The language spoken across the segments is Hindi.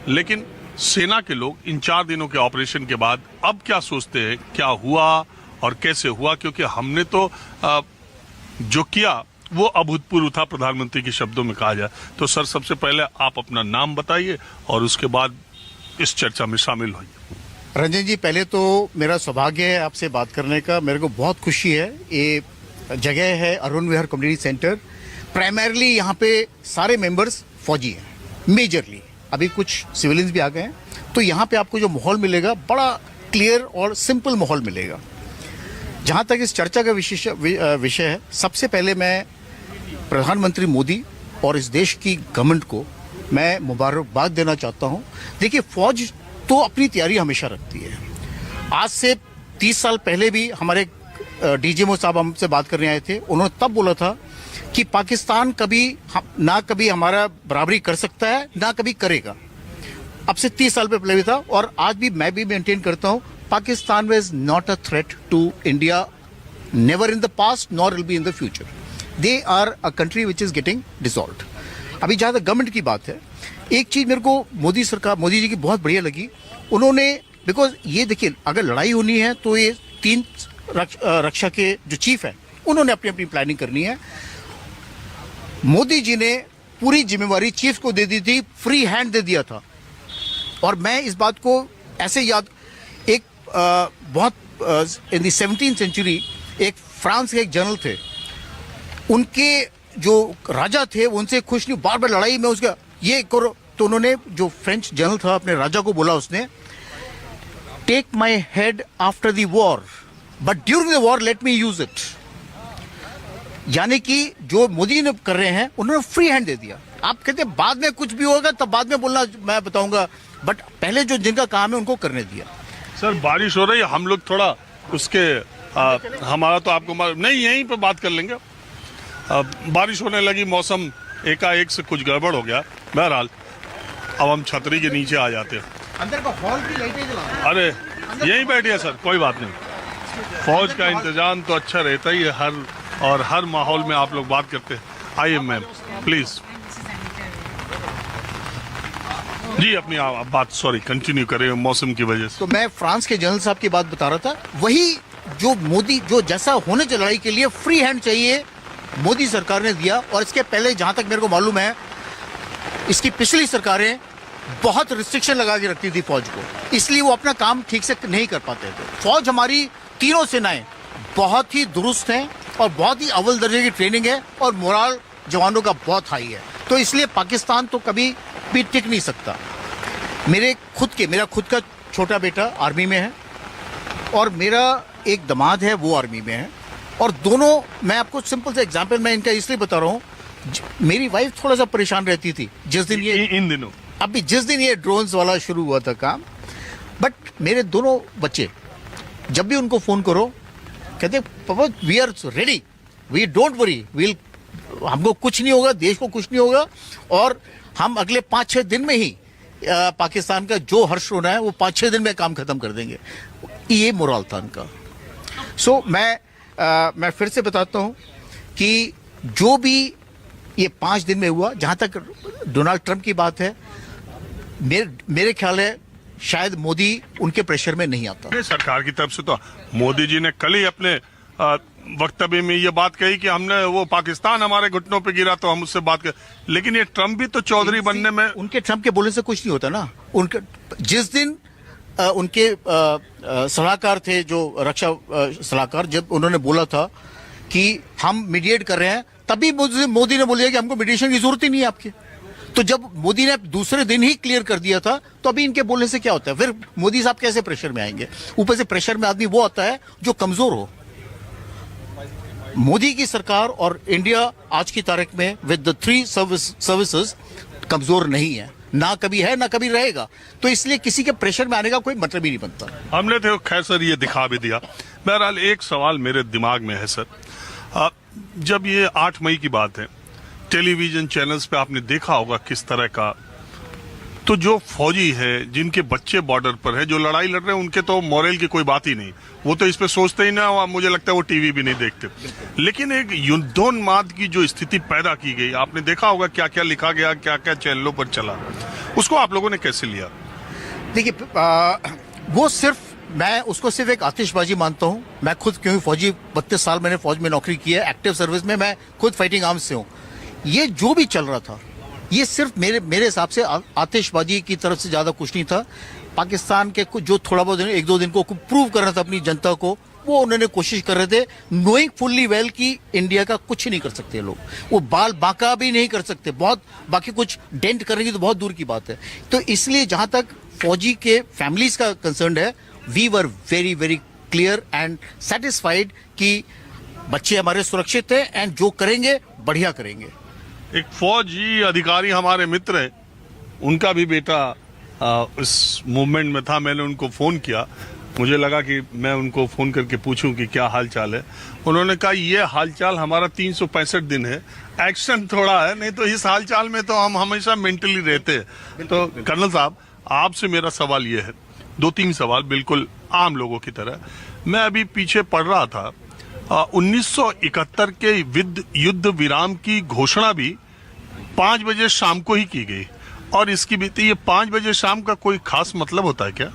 लेकिन सेना के लोग इन 4 दिनों के ऑपरेशन के बाद अब क्या सोचते हैं, क्या हुआ और कैसे हुआ, क्योंकि हमने तो जो किया वो अभूतपूर्व था, प्रधानमंत्री के शब्दों में कहा जाए तो। सर, सबसे पहले आप अपना नाम बताइए और उसके बाद इस चर्चा में शामिल होइए। रंजन जी, पहले तो मेरा सौभाग्य है आपसे बात करने का, मेरे को बहुत खुशी है। ये जगह है अरुण विहार कम्युनिटी सेंटर। प्राइमरली यहाँ पे सारे मेंबर्स फौजी हैं, मेजरली। अभी कुछ सिविलियंस भी आ गए हैं, तो यहाँ पे आपको जो माहौल मिलेगा बड़ा क्लियर और सिंपल माहौल मिलेगा। जहाँ तक इस चर्चा का विषय है, सबसे पहले मैं प्रधानमंत्री मोदी और इस देश की गवर्नमेंट को मैं मुबारकबाद देना चाहता हूँ। देखिए, फौज तो अपनी तैयारी हमेशा रखती है। आज से 30 साल पहले भी हमारे डीजीएमओ साहब हमसे बात करने आए थे, उन्होंने तब बोला था कि पाकिस्तान कभी हमारा बराबरी कर सकता है, ना कभी करेगा। अब से 30 साल पहले भी था, और आज भी मैं भी मेंटेन करता हूँ, Pakistan is not a threat to India, never in the past nor will be in the future. They are a country which is getting dissolved. अभी जहाँ तक गवर्नमेंट की बात है, एक चीज मेरे को मोदी जी की बहुत बढ़िया लगी। उन्होंने, बिकॉज ये देखिए, अगर लड़ाई होनी है तो ये 3 रक्षा के जो चीफ है उन्होंने अपनी अपनी प्लानिंग करनी है। मोदी जी ने पूरी जिम्मेवारी चीफ को दे दी थी, फ्री हैंड दे दिया था। और मैं इस बात को ऐसे याद, एक बहुत इन द 17th सेंचुरी एक फ्रांस के एक जनरल थे, उनके जो राजा थे वो उनसे खुश नहीं, बार बार लड़ाई में उसका ये करो, तो उन्होंने, जो फ्रेंच जनरल था, अपने राजा को बोला उसने, take my head after the war but during the war let me use it. यानी कि जो मोदी ने कर रहे हैं, उन्होंने फ्री हैंड दे दिया। आप कहते हैं बाद में कुछ भी होगा तब बाद में बोलना, मैं बताऊंगा, बट पहले जो जिनका काम है उनको करने दिया। सर, बारिश हो रही है, हम लोग थोड़ा उसके हमारा तो आपको नहीं, यहीं पे बात कर लेंगे। बारिश होने लगी, मौसम एकाएक से कुछ गड़बड़ हो गया। बहरहाल अब हम छतरी के नीचे आ जाते हैं। अंदर का हॉल की लाइटें जला, अरे यहीं बैठिए सर, कोई बात नहीं। फौज का इंतजाम तो अच्छा रहता ही है, हर माहौल में आप लोग बात करते हैं। आइए मैम, प्लीज जी, अपनी बात कंटिन्यू करें मौसम की वजह से। तो मैं फ्रांस के जनरल साहब की बात बता रहा था, वही जो मोदी, जो जैसा होने चाहिए लड़ाई के लिए फ्री हैंड चाहिए, मोदी सरकार ने दिया। और इसके पहले जहां तक मेरे को मालूम है, इसकी पिछली सरकारें बहुत रिस्ट्रिक्शन लगा के रखती थी फौज को, इसलिए वो अपना काम ठीक से नहीं कर पाते थे। फौज हमारी तीनों सेनाएं बहुत ही दुरुस्त हैं और बहुत ही अव्वल दर्जे की ट्रेनिंग है, और मोराल जवानों का बहुत हाई है। तो इसलिए पाकिस्तान तो कभी भी टिक नहीं सकता। मेरा खुद का छोटा बेटा आर्मी में है, और मेरा एक दामाद है वो आर्मी में है, और दोनों, मैं आपको सिंपल से एग्जांपल मैं इनका इसलिए बता रहा हूँ, मेरी वाइफ थोड़ा सा परेशान रहती थी जिस दिन ये इन दिनों, अभी जिस दिन ये ड्रोन्स वाला शुरू हुआ था काम, बट मेरे दोनों बच्चे जब भी उनको फोन करो कहते, पापा we are ready, we don't worry, हमको कुछ नहीं होगा, देश को कुछ नहीं होगा, और हम अगले 5-6 दिन में ही पाकिस्तान का जो हर्ष होना है वो 5-6 दिन में काम खत्म कर देंगे। ये मोरल था उनका। सो मैं फिर से बताता हूं कि जो भी ये 5 दिन में हुआ, जहां तक डोनाल्ड ट्रंप की बात है, मेरे ख्याल है शायद मोदी उनके प्रेशर में नहीं आता। सरकार की तरफ से तो मोदी जी ने कल ही अपने वक्तव्य में ये बात कही कि हमने वो पाकिस्तान हमारे घुटनों पे गिरा तो हम उससे बात कर, लेकिन ये ट्रंप भी तो चौधरी बनने में, उनके ट्रंप के बोलने से कुछ नहीं होता ना। उनके जिस दिन उनके सलाहकार थे, जो रक्षा सलाहकार, जब उन्होंने बोला था कि हम मीडिएट कर रहे हैं, तभी मोदी ने बोला कि हमको मीडिएशन की जरूरत ही नहीं है आपके। तो जब मोदी ने दूसरे दिन ही क्लियर कर दिया था, तो अभी इनके बोलने से क्या होता है? फिर मोदी साहब कैसे प्रेशर में आएंगे? ऊपर से प्रेशर में आदमी वो आता है जो कमजोर हो। मोदी की सरकार और इंडिया आज की तारीख में विद द 3 सर्विसेज कमजोर नहीं है, ना कभी है ना कभी रहेगा। तो इसलिए किसी के प्रेशर में आने का कोई मतलब ही नहीं बनता। हमने तो खैर सर ये दिखा भी दिया। बहरहाल एक सवाल मेरे दिमाग में है सर, जब ये 8 मई की बात है, टेलीविजन चैनल्स पे आपने देखा होगा किस तरह का, तो जो फौजी है जिनके बच्चे बॉर्डर पर है, जो लड़ाई लड़ रहे हैं, उनके तो मोरल की कोई बात ही नहीं, वो तो इस पे सोचते ही ना, मुझे लगता है वो टीवी भी नहीं देखते। लेकिन एक युद्धोन्माद की जो स्थिति पैदा की गई, आपने देखा होगा क्या क्या लिखा गया, क्या क्या चैनलों पर चला। उसको आप लोगों ने कैसे लिया? देखिए, वो मैं उसको सिर्फ एक आतिशबाजी मानता हूं। मैं खुद क्योंकि फौजी 32 साल मैंने फौज में नौकरी की है, एक्टिव सर्विस में, मैं खुद फाइटिंग आर्म्स से हूं। ये जो भी चल रहा था, ये सिर्फ मेरे हिसाब से आतिशबाजी की तरफ से ज्यादा कुछ नहीं था। पाकिस्तान के कुछ जो थोड़ा बहुत 1-2 दिन को प्रूव करना था अपनी जनता को, वो उन्होंने कोशिश कर रहे थे, नोइंग फुल्ली वेल कि इंडिया का कुछ नहीं कर सकते लोग, वो बाल बांका भी नहीं कर सकते, बहुत बाकी कुछ डेंट करने की तो बहुत दूर की बात है। तो इसलिए जहां तक फौजी के फैमिलीज का कंसर्न है, we were very very clear and satisfied कि बच्चे हमारे सुरक्षित हैं एंड जो करेंगे बढ़िया करेंगे। एक फौजी अधिकारी हमारे मित्र हैं, उनका भी बेटा इस मूवमेंट में था। मैंने उनको फोन किया, मुझे लगा कि मैं उनको फोन करके पूछूं कि क्या हालचाल है। उन्होंने कहा ये हालचाल हमारा 365 दिन है, एक्शन थोड़ा है, नहीं तो इस हालचाल में तो हम हमेशा मेंटली रहते हैं। तो कर्नल साहब, आपसे मेरा सवाल ये है, 2-3 सवाल बिल्कुल आम लोगों की तरह। मैं अभी पीछे पढ़ रहा था, 1971 के युद्ध विराम की घोषणा भी 5 बजे शाम को ही की गई, और इसकी भी ये 5 बजे शाम का कोई खास मतलब होता है क्या,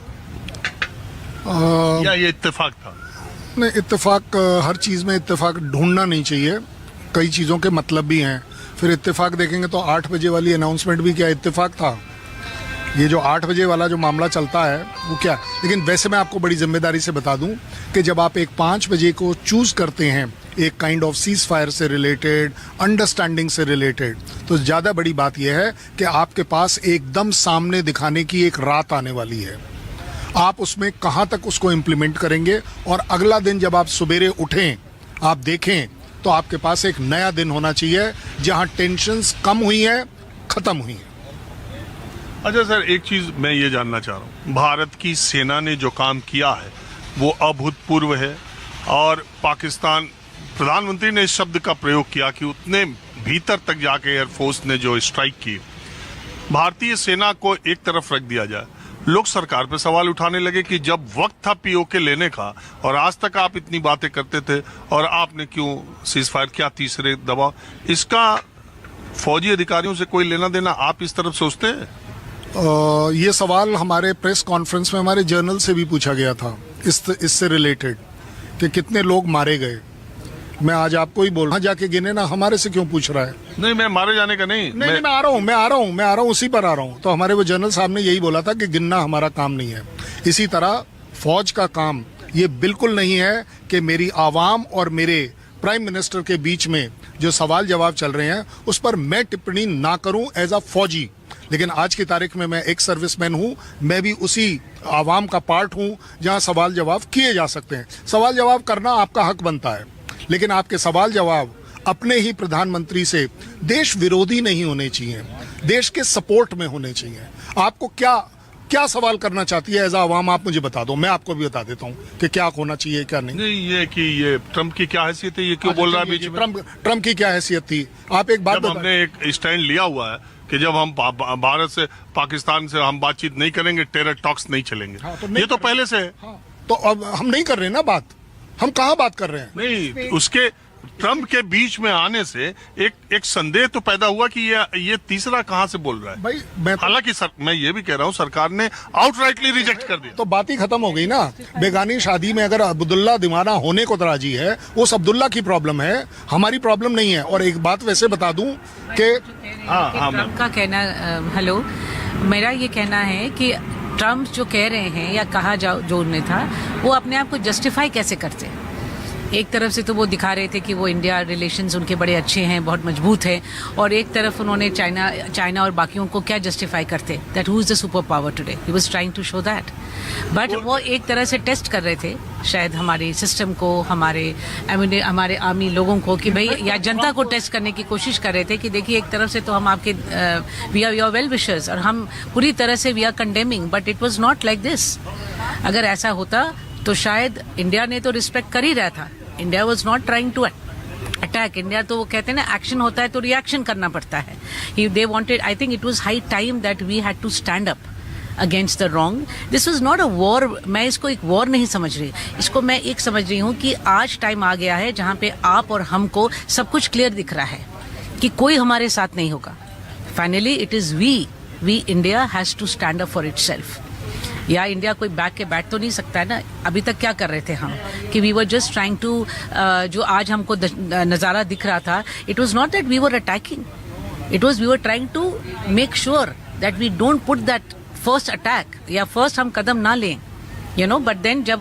या ये इत्तेफाक था? नहीं, इत्तेफाक, हर चीज़ में इत्तेफाक ढूंढना नहीं चाहिए, कई चीज़ों के मतलब भी हैं। फिर इत्तेफाक देखेंगे तो 8 बजे वाली अनाउंसमेंट भी क्या इत्तेफाक था? ये जो 8 बजे वाला जो मामला चलता है वो क्या? लेकिन वैसे मैं आपको बड़ी जिम्मेदारी से बता दूं कि जब आप एक 5 बजे को चूज करते हैं एक काइंड ऑफ सीज फायर से रिलेटेड, अंडरस्टैंडिंग से रिलेटेड, तो ज़्यादा बड़ी बात यह है कि आपके पास एकदम सामने दिखाने की एक रात आने वाली है। आप उसमें कहाँ तक उसको इम्प्लीमेंट करेंगे, और अगला दिन जब आप सुबेरे उठें, आप देखें तो आपके पास एक नया दिन होना चाहिए जहाँ टेंशन्स कम हुई हैं, खत्म हुई हैं। अच्छा सर, एक चीज मैं ये जानना चाह रहा हूँ, भारत की सेना ने जो काम किया है वो अभूतपूर्व है, और पाकिस्तान, प्रधानमंत्री ने इस शब्द का प्रयोग किया कि उतने भीतर तक जाके एयरफोर्स ने जो स्ट्राइक की, भारतीय सेना को एक तरफ रख दिया जाए। लोग सरकार पे सवाल उठाने लगे कि जब वक्त था पीओके लेने का और आज तक आप इतनी बातें करते थे, और आपने क्यों सीज फायर किया, तीसरे दबाव, इसका फौजी अधिकारियों से कोई लेना देना आप इस तरफ सोचते हैं? ये सवाल हमारे प्रेस कॉन्फ्रेंस में हमारे जर्नल से भी पूछा गया था इससे रिलेटेड कि कितने लोग मारे गए। मैं आज आपको ही बोल रहा हूँ, जाके गिने ना, हमारे से क्यों पूछ रहा है? नहीं, मैं मारे जाने का नहीं, मैं आ रहा हूँ उसी पर आ रहा हूँ। तो हमारे वो जनरल साहब ने यही बोला था कि गिनना हमारा काम नहीं है। इसी तरह फौज का काम ये बिल्कुल नहीं है कि मेरी आवाम और मेरे प्राइम मिनिस्टर के बीच में जो सवाल जवाब चल रहे हैं उस पर मैं टिप्पणी ना करूं एज अ फौजी। लेकिन आज की तारीख में मैं एक सर्विसमैन हूं, मैं भी उसी आवाम का पार्ट हूं जहां सवाल जवाब किए जा सकते हैं। सवाल जवाब करना आपका हक बनता है, लेकिन आपके सवाल जवाब अपने ही प्रधानमंत्री से देश विरोधी नहीं होने चाहिए, देश के सपोर्ट में होने चाहिए। आपको क्या सवाल करना चाहती है एज आवाम, आप मुझे बता दो, मैं आपको भी बता देता हूँ कि क्या होना चाहिए क्या नहीं। नहीं, ये कि ये ट्रम्प की क्या हैसियत है, ये क्यों बोल रहा है बीच में? ट्रम्प की क्या हैसियत थी? आप एक बात, हमने एक स्टैंड लिया हुआ है कि जब हम भारत से, पाकिस्तान से हम बातचीत नहीं करेंगे, टेरर टॉक्स नहीं चलेंगे। हाँ, ये तो पहले से है। हाँ, तो अब हम नहीं कर रहे ना बात, हम कहाँ बात कर रहे हैं? नहीं, उसके ट्रम्प के बीच में आने से एक संदेह तो पैदा हुआ कि ये तीसरा कहां से बोल रहा है भाई। हालांकि मैं ये भी कह रहा हूं, सरकार ने आउटराइटली रिजेक्ट कर दिया, तो बात ही खत्म हो गई ना। बेगानी शादी में अगर अब्दुल्ला दीवाना होने को राजी है, उस अब्दुल्ला की प्रॉब्लम है, हमारी प्रॉब्लम नहीं है। और एक बात वैसे बता दूं कि ट्रम्प का कहना, हेलो, मेरा ये कहना है कि ट्रम्प जो कह रहे हैं या कहा जो उन्होंने था, वो अपने आप को जस्टिफाई कैसे करते हैं? एक तरफ से तो वो दिखा रहे थे कि वो इंडिया रिलेशंस उनके बड़े अच्छे हैं, बहुत मजबूत हैं, और एक तरफ उन्होंने चाइना और बाकियों को क्या जस्टिफाई करते, that who is the super power today, he was trying to show that. But वो एक तरह से टेस्ट कर रहे थे शायद हमारे सिस्टम को, हमारे आर्मी लोगों को, कि भाई, या जनता को टेस्ट करने की कोशिश कर रहे थे कि देखिए, एक तरफ से तो हम आपके we are your well wishers और हम पूरी तरह से we are condemning, but it was not like this. अगर ऐसा होता तो शायद इंडिया ने तो रिस्पेक्ट कर ही रहा था, India was not trying to attack. India तो वो कहते हैं ना, एक्शन होता है तो रिएक्शन करना पड़ता है। They wanted, I think it was high time that we had to stand up against the wrong. This was not a war, मैं इसको एक वॉर नहीं समझ रही, इसको मैं एक समझ रही हूँ कि आज टाइम आ गया है जहाँ पे आप और हमको सब कुछ क्लियर दिख रहा है कि कोई हमारे साथ नहीं होगा। Finally it is we we India has to stand up for itself. या इंडिया कोई बैठ के बैठ तो नहीं सकता है ना। अभी तक क्या कर रहे थे हम कि we were just trying to, जो आज हमको नज़ारा दिख रहा था, it was not that we were attacking, it was we were trying to make sure that we don't put that first attack या फर्स्ट हम कदम ना लें, बट देन जब